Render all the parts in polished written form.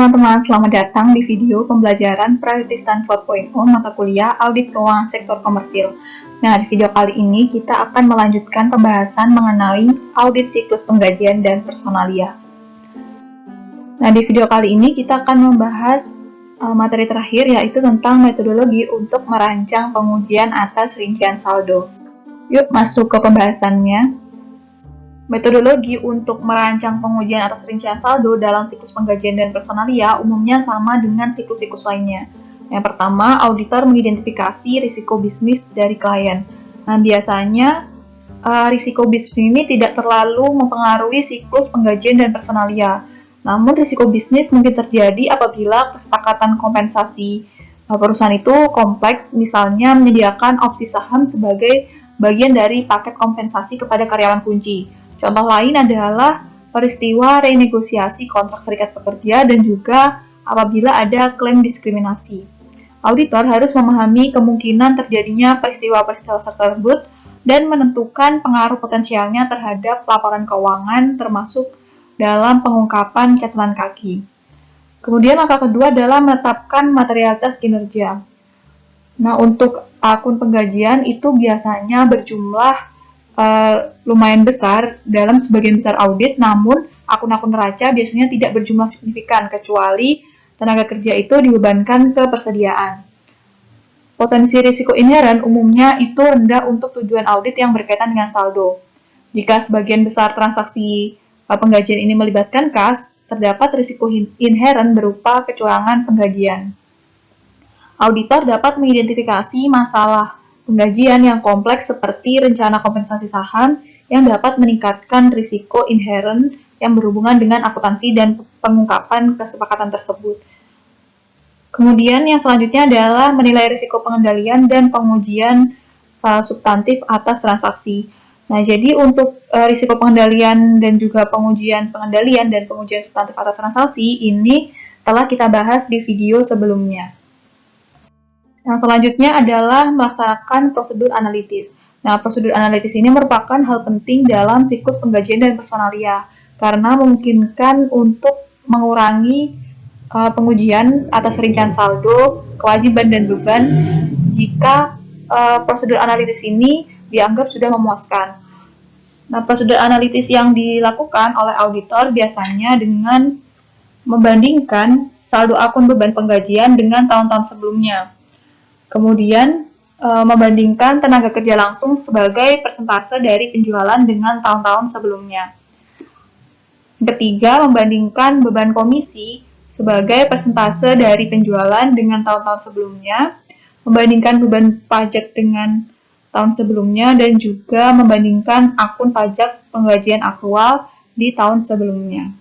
teman-teman, selamat datang di video pembelajaran Prioristan 4.0 mata kuliah Audit Keuangan Sektor Komersil. Nah, di video kali ini kita akan melanjutkan pembahasan mengenai audit siklus penggajian dan personalia. Nah, di video kali ini kita akan membahas materi terakhir, yaitu tentang metodologi untuk merancang pengujian atas rincian saldo. Yuk masuk ke pembahasannya. Metodologi untuk merancang pengujian atas rincian saldo dalam siklus penggajian dan personalia umumnya sama dengan siklus-siklus lainnya. Yang pertama, auditor mengidentifikasi risiko bisnis dari klien. Nah, biasanya risiko bisnis ini tidak terlalu mempengaruhi siklus penggajian dan personalia. Namun, risiko bisnis mungkin terjadi apabila kesepakatan kompensasi perusahaan itu kompleks, misalnya menyediakan opsi saham sebagai bagian dari paket kompensasi kepada karyawan kunci. Contoh lain adalah peristiwa renegosiasi kontrak serikat pekerja dan juga apabila ada klaim diskriminasi. Auditor harus memahami kemungkinan terjadinya peristiwa-peristiwa tersebut dan menentukan pengaruh potensialnya terhadap laporan keuangan termasuk dalam pengungkapan catatan kaki. Kemudian langkah kedua adalah menetapkan materialitas kinerja. Nah, untuk akun penggajian itu biasanya berjumlah lumayan besar dalam sebagian besar audit, namun akun-akun neraca biasanya tidak berjumlah signifikan kecuali tenaga kerja itu dibebankan ke persediaan. Potensi risiko inheren umumnya itu rendah untuk tujuan audit yang berkaitan dengan saldo. Jika sebagian besar transaksi penggajian ini melibatkan kas, terdapat risiko inheren berupa kecurangan penggajian. Auditor dapat mengidentifikasi masalah penggajian yang kompleks seperti rencana kompensasi saham yang dapat meningkatkan risiko inheren yang berhubungan dengan akuntansi dan pengungkapan kesepakatan tersebut. Kemudian yang selanjutnya adalah menilai risiko pengendalian dan pengujian substantif atas transaksi. Nah, jadi untuk risiko pengendalian dan juga pengujian pengendalian dan pengujian substantif atas transaksi ini telah kita bahas di video sebelumnya. Yang selanjutnya adalah melaksanakan prosedur analitis. Nah, prosedur analitis ini merupakan hal penting dalam siklus penggajian dan personalia karena memungkinkan untuk mengurangi pengujian atas rincian saldo, kewajiban dan beban jika prosedur analitis ini dianggap sudah memuaskan. Nah, prosedur analitis yang dilakukan oleh auditor biasanya dengan membandingkan saldo akun beban penggajian dengan tahun-tahun sebelumnya. Kemudian, membandingkan tenaga kerja langsung sebagai persentase dari penjualan dengan tahun-tahun sebelumnya. Ketiga, membandingkan beban komisi sebagai persentase dari penjualan dengan tahun-tahun sebelumnya, membandingkan beban pajak dengan tahun sebelumnya, dan juga membandingkan akun pajak penggajian akrual di tahun sebelumnya.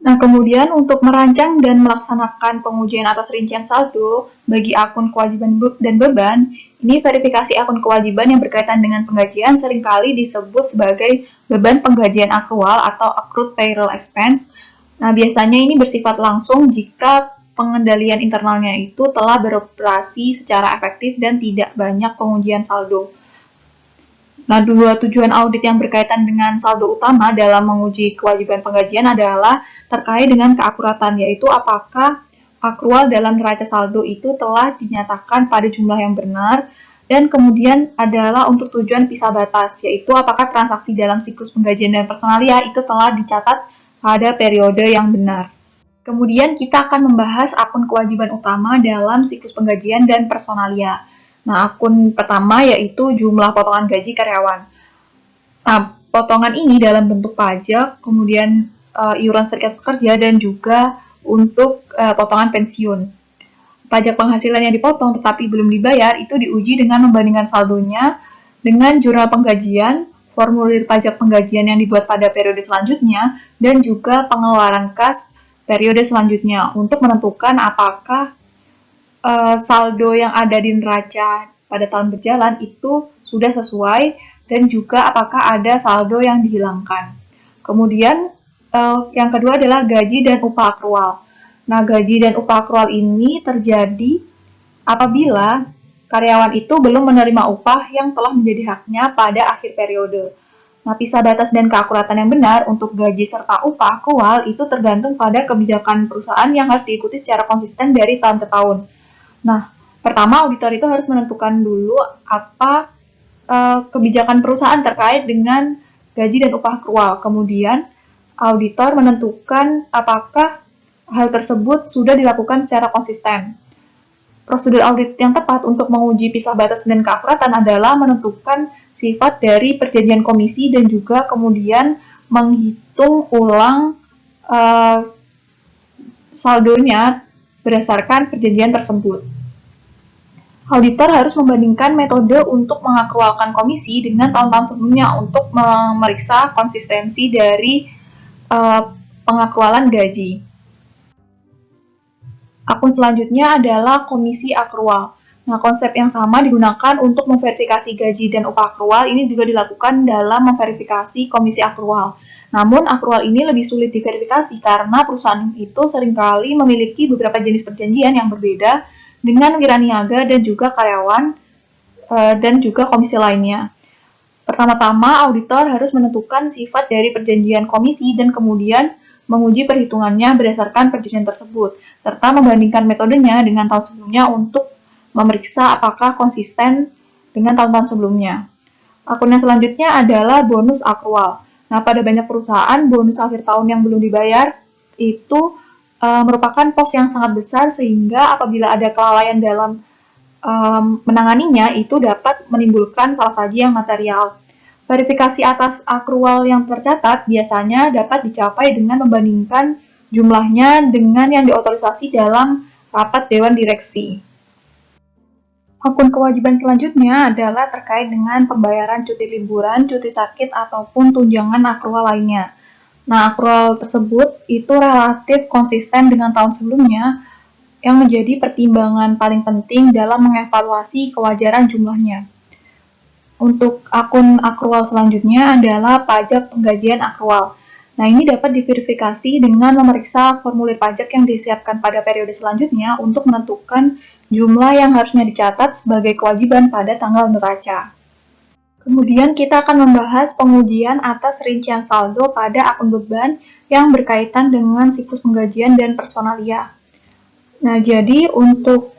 Nah, kemudian untuk merancang dan melaksanakan pengujian atas rincian saldo bagi akun kewajiban dan beban, ini verifikasi akun kewajiban yang berkaitan dengan penggajian seringkali disebut sebagai beban penggajian akrual atau accrued payroll expense. Nah, biasanya ini bersifat langsung jika pengendalian internalnya itu telah beroperasi secara efektif dan tidak banyak pengujian saldo. Nah, dua tujuan audit yang berkaitan dengan saldo utama dalam menguji kewajiban penggajian adalah terkait dengan keakuratan, yaitu apakah akrual dalam neraca saldo itu telah dinyatakan pada jumlah yang benar, dan kemudian adalah untuk tujuan pisah batas, yaitu apakah transaksi dalam siklus penggajian dan personalia itu telah dicatat pada periode yang benar. Kemudian kita akan membahas akun kewajiban utama dalam siklus penggajian dan personalia. Nah, akun pertama yaitu jumlah potongan gaji karyawan. Nah, potongan ini dalam bentuk pajak, kemudian iuran serikat pekerja, dan juga untuk potongan pensiun. Pajak penghasilan yang dipotong tetapi belum dibayar itu diuji dengan membandingkan saldonya dengan jurnal penggajian, formulir pajak penggajian yang dibuat pada periode selanjutnya, dan juga pengeluaran kas periode selanjutnya untuk menentukan apakah saldo yang ada di neraca pada tahun berjalan itu sudah sesuai dan juga apakah ada saldo yang dihilangkan. Kemudian yang kedua adalah gaji dan upah akrual. Nah, gaji dan upah akrual ini terjadi apabila karyawan itu belum menerima upah yang telah menjadi haknya pada akhir periode. Nah, pisah batas dan keakuratan yang benar untuk gaji serta upah akrual itu tergantung pada kebijakan perusahaan yang harus diikuti secara konsisten dari tahun ke tahun. Nah, pertama auditor itu harus menentukan dulu apa kebijakan perusahaan terkait dengan gaji dan upah akrual. Kemudian, auditor menentukan apakah hal tersebut sudah dilakukan secara konsisten. Prosedur audit yang tepat untuk menguji pisah batas dan keakuratan adalah menentukan sifat dari perjanjian komisi dan juga kemudian menghitung ulang saldonya berdasarkan perjanjian tersebut. Auditor harus membandingkan metode untuk mengakrualkan komisi dengan tahun-tahun sebelumnya untuk memeriksa konsistensi dari pengakrualan gaji. Akun selanjutnya adalah komisi akrual. Nah, konsep yang sama digunakan untuk memverifikasi gaji dan upah akrual. Ini juga dilakukan dalam memverifikasi komisi akrual. Namun, akrual ini lebih sulit diverifikasi karena perusahaan itu seringkali memiliki beberapa jenis perjanjian yang berbeda dengan wiraniaga dan juga karyawan dan juga komisi lainnya. Pertama-tama, auditor harus menentukan sifat dari perjanjian komisi dan kemudian menguji perhitungannya berdasarkan perjanjian tersebut, serta membandingkan metodenya dengan tahun sebelumnya untuk memeriksa apakah konsisten dengan tahun-tahun sebelumnya. Akun yang selanjutnya adalah bonus akrual. Nah, pada banyak perusahaan, bonus akhir tahun yang belum dibayar itu merupakan pos yang sangat besar sehingga apabila ada kelalaian dalam menanganinya itu dapat menimbulkan salah saji yang material. Verifikasi atas akrual yang tercatat biasanya dapat dicapai dengan membandingkan jumlahnya dengan yang diotorisasi dalam rapat Dewan Direksi. Akun kewajiban selanjutnya adalah terkait dengan pembayaran cuti liburan, cuti sakit, ataupun tunjangan akrual lainnya. Nah, akrual tersebut itu relatif konsisten dengan tahun sebelumnya yang menjadi pertimbangan paling penting dalam mengevaluasi kewajaran jumlahnya. Untuk akun akrual selanjutnya adalah pajak penggajian akrual. Nah, ini dapat diverifikasi dengan memeriksa formulir pajak yang disiapkan pada periode selanjutnya untuk menentukan jumlah yang harusnya dicatat sebagai kewajiban pada tanggal neraca. Kemudian kita akan membahas pengujian atas rincian saldo pada akun beban yang berkaitan dengan siklus penggajian dan personalia. Nah, jadi untuk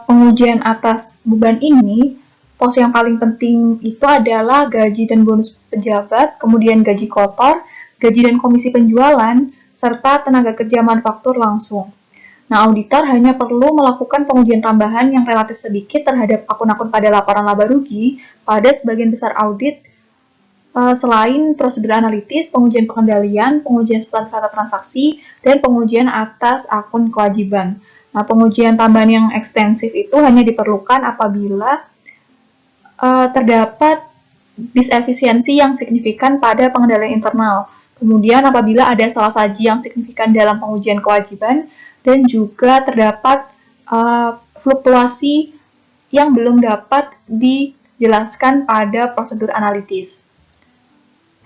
pengujian atas beban ini, pos yang paling penting itu adalah gaji dan bonus pejabat, kemudian gaji kotor, gaji dan komisi penjualan, serta tenaga kerja manufaktur langsung. Nah, auditor hanya perlu melakukan pengujian tambahan yang relatif sedikit terhadap akun-akun pada laporan laba rugi pada sebagian besar audit selain prosedur analitis, pengujian pengendalian, pengujian setelah transaksi, dan pengujian atas akun kewajiban. Nah, pengujian tambahan yang ekstensif itu hanya diperlukan apabila terdapat disefisiensi yang signifikan pada pengendalian internal. Kemudian apabila ada salah saji yang signifikan dalam pengujian kewajiban dan juga terdapat fluktuasi yang belum dapat dijelaskan pada prosedur analitis.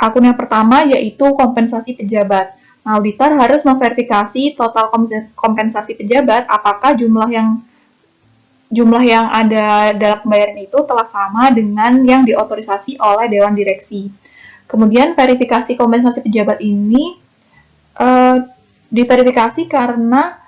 Akun yang pertama yaitu kompensasi pejabat. Nah, auditor harus memverifikasi total kompensasi pejabat apakah jumlah yang ada dalam pembayaran itu telah sama dengan yang diotorisasi oleh Dewan Direksi. Kemudian verifikasi kompensasi pejabat ini diverifikasi karena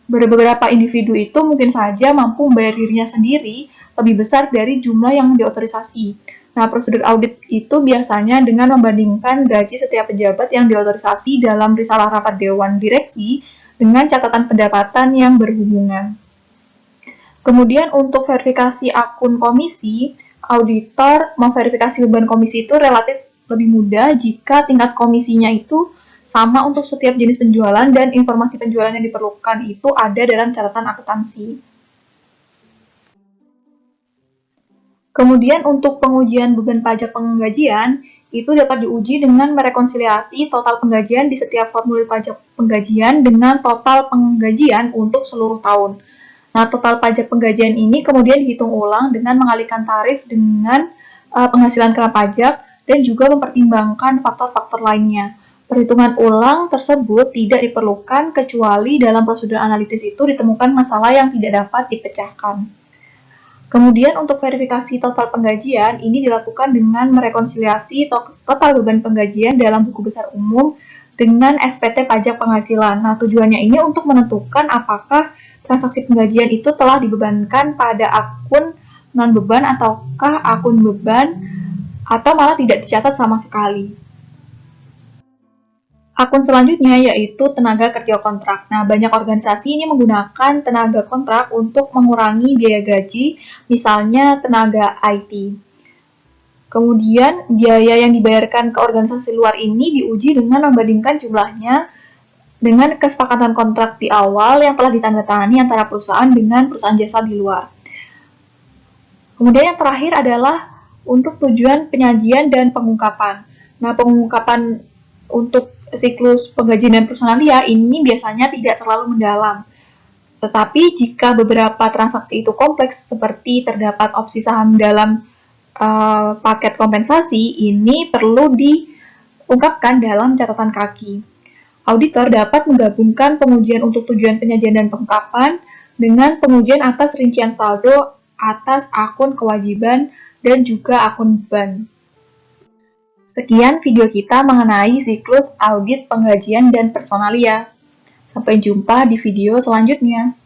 beberapa individu itu mungkin saja mampu membayar dirinya sendiri lebih besar dari jumlah yang diotorisasi. Nah, prosedur audit itu biasanya dengan membandingkan gaji setiap pejabat yang diotorisasi dalam risalah rapat Dewan Direksi dengan catatan pendapatan yang berhubungan. Kemudian untuk verifikasi akun komisi, auditor memverifikasi beban komisi itu relatif lebih mudah jika tingkat komisinya itu sama untuk setiap jenis penjualan dan informasi penjualan yang diperlukan itu ada dalam catatan akuntansi. Kemudian untuk pengujian beban pajak penggajian, itu dapat diuji dengan merekonsiliasi total penggajian di setiap formulir pajak penggajian dengan total penggajian untuk seluruh tahun. Nah, total pajak penggajian ini kemudian dihitung ulang dengan mengalihkan tarif dengan penghasilan kena pajak dan juga mempertimbangkan faktor-faktor lainnya. Perhitungan ulang tersebut tidak diperlukan kecuali dalam prosedur analitis itu ditemukan masalah yang tidak dapat dipecahkan. Kemudian untuk verifikasi total penggajian, ini dilakukan dengan merekonsiliasi total beban penggajian dalam buku besar umum dengan SPT pajak penghasilan. Nah, tujuannya ini untuk menentukan apakah transaksi penggajian itu telah dibebankan pada akun non-beban ataukah akun beban, atau malah tidak dicatat sama sekali. Akun selanjutnya yaitu tenaga kerja kontrak. Nah, banyak organisasi ini menggunakan tenaga kontrak untuk mengurangi biaya gaji, misalnya tenaga IT. Kemudian, biaya yang dibayarkan ke organisasi luar ini diuji dengan membandingkan jumlahnya dengan kesepakatan kontrak di awal yang telah ditandatangani antara perusahaan dengan perusahaan jasa di luar. Kemudian yang terakhir adalah untuk tujuan penyajian dan pengungkapan. Nah, pengungkapan untuk siklus penggajian dan personalia ini biasanya tidak terlalu mendalam. Tetapi jika beberapa transaksi itu kompleks seperti terdapat opsi saham dalam paket kompensasi, ini perlu diungkapkan dalam catatan kaki. Auditor dapat menggabungkan pengujian untuk tujuan penyajian dan pengungkapan dengan pengujian atas rincian saldo atas akun kewajiban dan juga akun beban. Sekian video kita mengenai siklus audit penggajian dan personalia. Sampai jumpa di video selanjutnya.